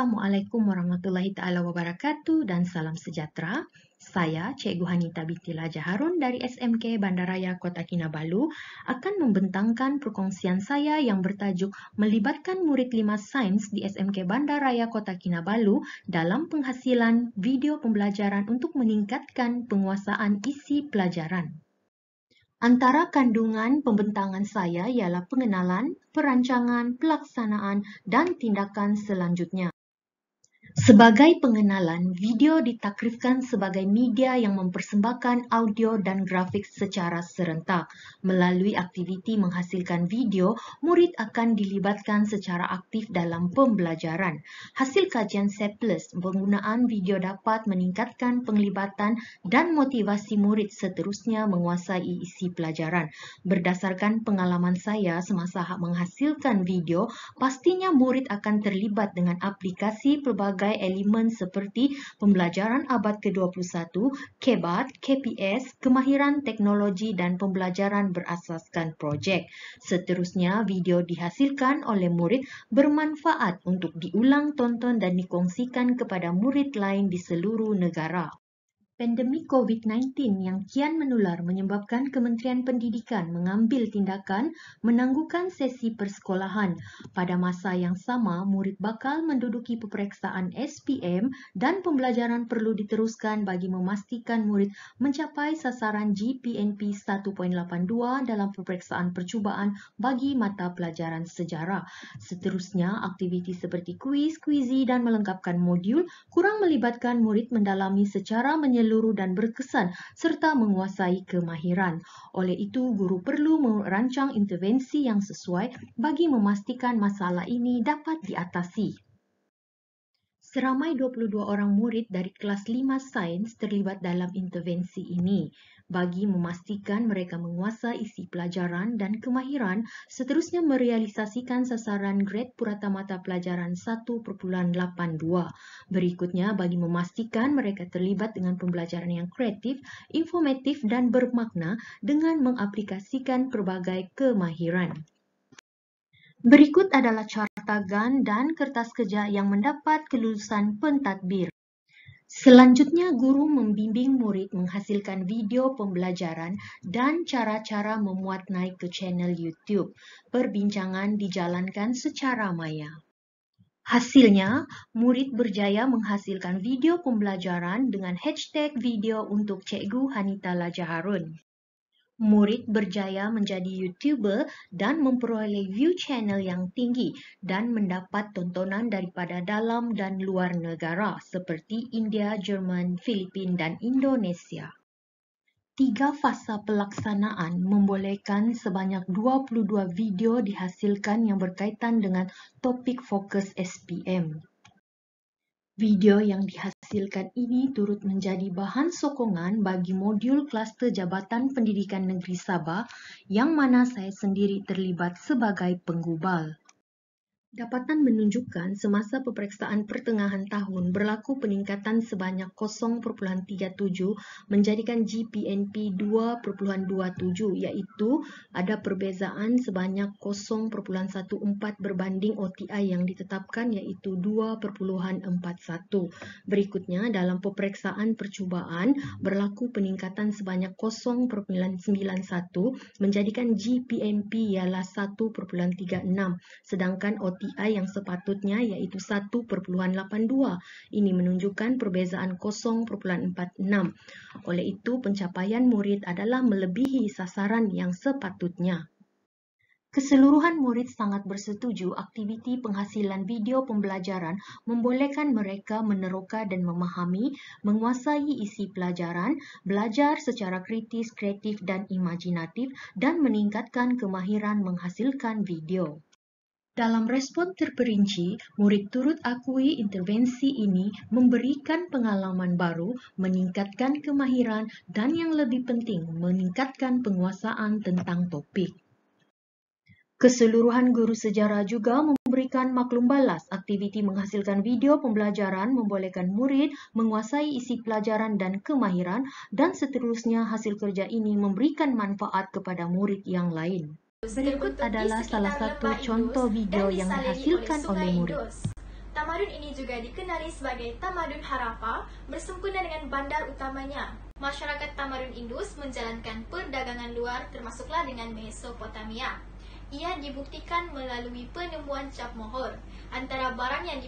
Assalamualaikum warahmatullahi taala wabarakatuh dan salam sejahtera. Saya Cikgu Hanita binti Laja Harun dari SMK Bandaraya Kota Kinabalu akan membentangkan perkongsian saya yang bertajuk melibatkan murid 5 sains di SMK Bandaraya Kota Kinabalu dalam penghasilan video pembelajaran untuk meningkatkan penguasaan isi pelajaran. Antara kandungan pembentangan saya ialah pengenalan, perancangan, pelaksanaan, dan tindakan selanjutnya. Sebagai pengenalan, video ditakrifkan sebagai media yang mempersembahkan audio dan grafik secara serentak. Melalui aktiviti menghasilkan video, murid akan dilibatkan secara aktif dalam pembelajaran. Hasil kajian CEPLUS, penggunaan video dapat meningkatkan penglibatan dan motivasi murid seterusnya menguasai isi pelajaran. Berdasarkan pengalaman saya semasa menghasilkan video, pastinya murid akan terlibat dengan aplikasi pelbagai elemen seperti pembelajaran abad ke-21, KEBAT, KPS, kemahiran teknologi dan pembelajaran berasaskan projek. Seterusnya, video dihasilkan oleh murid bermanfaat untuk diulang tonton dan dikongsikan kepada murid lain di seluruh negara. Pandemik COVID-19 yang kian menular menyebabkan Kementerian Pendidikan mengambil tindakan menangguhkan sesi persekolahan. Pada masa yang sama, murid bakal menduduki peperiksaan SPM dan pembelajaran perlu diteruskan bagi memastikan murid mencapai sasaran GPNP 1.82 dalam peperiksaan percubaan bagi mata pelajaran sejarah. Seterusnya, aktiviti seperti kuis, kuizi dan melengkapkan modul kurang melibatkan murid mendalami secara menyeluruh dan berkesan serta menguasai kemahiran. Oleh itu, guru perlu merancang intervensi yang sesuai bagi memastikan masalah ini dapat diatasi. Seramai 22 orang murid dari kelas 5 sains terlibat dalam intervensi ini. Bagi memastikan mereka menguasai isi pelajaran dan kemahiran, seterusnya merealisasikan sasaran grade purata mata pelajaran 1.82. Berikutnya, bagi memastikan mereka terlibat dengan pembelajaran yang kreatif, informatif dan bermakna dengan mengaplikasikan pelbagai kemahiran. Berikut adalah cartagan dan kertas kerja yang mendapat kelulusan pentadbir. Selanjutnya, guru membimbing murid menghasilkan video pembelajaran dan cara-cara memuat naik ke channel YouTube. Perbincangan dijalankan secara maya. Hasilnya, murid berjaya menghasilkan video pembelajaran dengan hashtag video untuk Cikgu Hanita Laja Harun. Murid berjaya menjadi YouTuber dan memperoleh view channel yang tinggi dan mendapat tontonan daripada dalam dan luar negara seperti India, Jerman, Filipina dan Indonesia. 3 fasa pelaksanaan membolehkan sebanyak 22 video dihasilkan yang berkaitan dengan topik fokus SPM. Video yang dihasilkan ini turut menjadi bahan sokongan bagi modul kluster Jabatan Pendidikan Negeri Sabah yang mana saya sendiri terlibat sebagai penggubal. Dapatan menunjukkan semasa peperiksaan pertengahan tahun berlaku peningkatan sebanyak 0.37 menjadikan GPNP 2.27 iaitu ada perbezaan sebanyak 0.14 berbanding OTI yang ditetapkan iaitu 2.41. Berikutnya dalam peperiksaan percubaan berlaku peningkatan sebanyak 0.91 menjadikan GPNP ialah 1.36 sedangkan OTI yang sepatutnya iaitu 1.82. Ini menunjukkan perbezaan 0.46. Oleh itu, pencapaian murid adalah melebihi sasaran yang sepatutnya. Keseluruhan murid sangat bersetuju aktiviti penghasilan video pembelajaran membolehkan mereka meneroka dan memahami, menguasai isi pelajaran, belajar secara kritis, kreatif dan imajinatif dan meningkatkan kemahiran menghasilkan video. Dalam respon terperinci, murid turut akui intervensi ini memberikan pengalaman baru, meningkatkan kemahiran dan yang lebih penting, meningkatkan penguasaan tentang topik. Keseluruhan guru sejarah juga memberikan maklum balas. Aktiviti menghasilkan video pembelajaran membolehkan murid menguasai isi pelajaran dan kemahiran dan seterusnya hasil kerja ini memberikan manfaat kepada murid yang lain. Berikut adalah salah satu contoh video yang dihasilkan oleh murid. Tamadun ini juga dikenali sebagai Tamadun Harappa, bersempena dengan bandar utamanya. Masyarakat Tamadun Indus menjalankan perdagangan luar termasuklah dengan Mesopotamia. Ia dibuktikan melalui penemuan cap mohor. Antara barang yang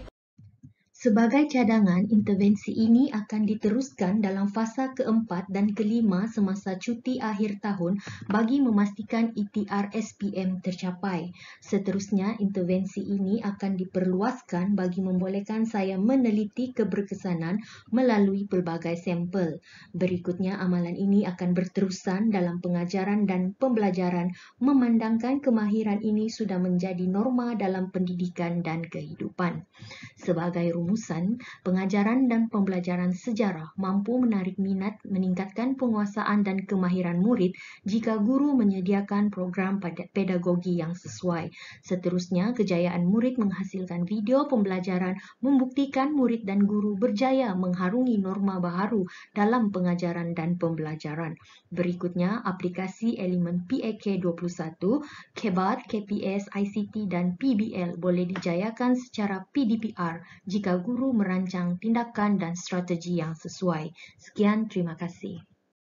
Sebagai cadangan, intervensi ini akan diteruskan dalam fasa keempat dan kelima semasa cuti akhir tahun bagi memastikan ETR SPM tercapai. Seterusnya, intervensi ini akan diperluaskan bagi membolehkan saya meneliti keberkesanan melalui pelbagai sampel. Berikutnya, amalan ini akan berterusan dalam pengajaran dan pembelajaran memandangkan kemahiran ini sudah menjadi norma dalam pendidikan dan kehidupan. Sebagai rumusan, pengajaran dan pembelajaran sejarah mampu menarik minat, meningkatkan penguasaan dan kemahiran murid jika guru menyediakan program pedagogi yang sesuai. Seterusnya, kejayaan murid menghasilkan video pembelajaran membuktikan murid dan guru berjaya mengharungi norma baharu dalam pengajaran dan pembelajaran. Berikutnya, aplikasi elemen PAK 21, KEBAT, KPS, ICT dan PBL boleh dijayakan secara PDPR jika guru merancang tindakan dan strategi yang sesuai. Sekian, terima kasih.